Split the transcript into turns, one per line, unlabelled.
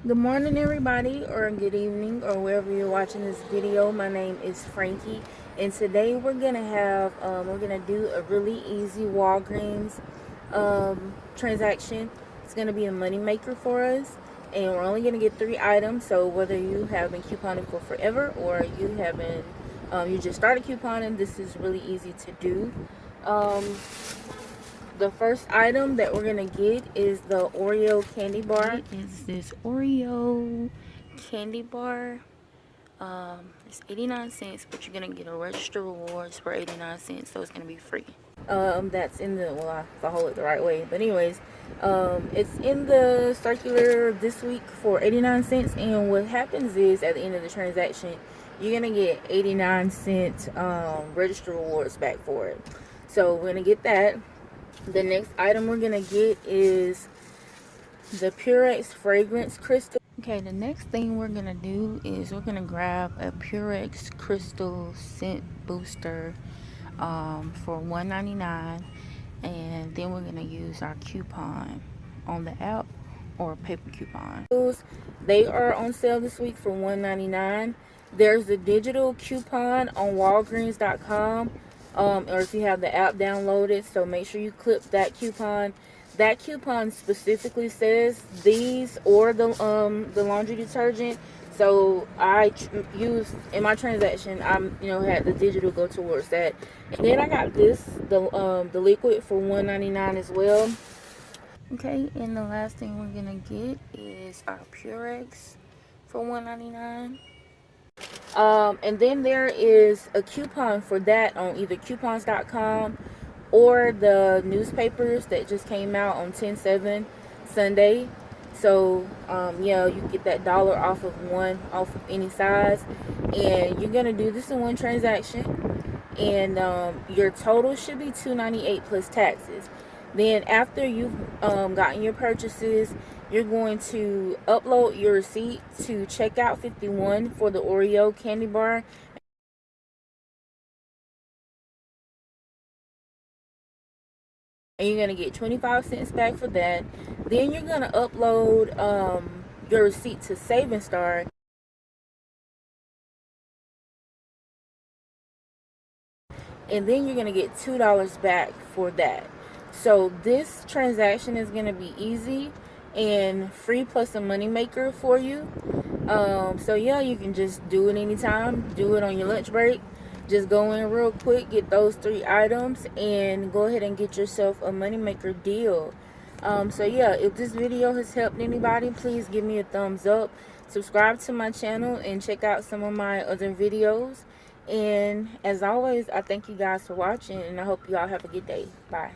Good morning, everybody, or good evening, or wherever you're watching this video. My name is Frankie, and today we're gonna do a really easy Walgreens transaction. It's gonna be a money maker for us, and we're only gonna get 3 items. So whether you have been couponing for forever or you haven't, you just started couponing, this is really easy to do. The first item that we're gonna get is the Oreo candy bar. It is this Oreo candy bar. It's 89 cents, but you're gonna get a register rewards for 89 cents, so it's gonna be free. That's in the, well, if I hold it the right way, but anyways, it's in the circular this week for 89 cents, and what happens is at the end of the transaction, you're gonna get 89-cent register rewards back for it. So we're gonna get that. The next item we're gonna get is the Purex fragrance crystal. Okay, the next thing we're gonna do is we're gonna grab a Purex crystal scent booster for $1.99, and then we're gonna use our coupon on the app or paper coupon. They are on sale this week for $1.99. There's a digital coupon on Walgreens.com, or if you have the app downloaded, so make sure you clip that coupon. That coupon specifically says these or the laundry detergent. So I used in my transaction, had the digital go towards that, and then I got the liquid for $1.99 as well. Okay, and the last thing we're gonna get is our Purex for $1.99. And then there is a coupon for that on either coupons.com or the newspapers that just came out on 10/7 Sunday. So yeah, you get that dollar off of any size, and you're gonna do this in one transaction, and your total should be $2.98 plus taxes. Then after you've gotten your purchases, you're going to upload your receipt to checkout 51 for the Oreo candy bar, and you're going to get 25 cents back for that. Then you're going to upload your receipt to Saving Star, and then you're going to get $2 back for that. So this transaction is going to be easy and free plus a money maker for you. So yeah, you can just do it anytime. Do it on your lunch break. Just go in real quick, get those 3 items, and go ahead and get yourself a moneymaker deal. So yeah, if this video has helped anybody, please give me a thumbs up. Subscribe to my channel and check out some of my other videos. And as always, I thank you guys for watching, and I hope you all have a good day. Bye.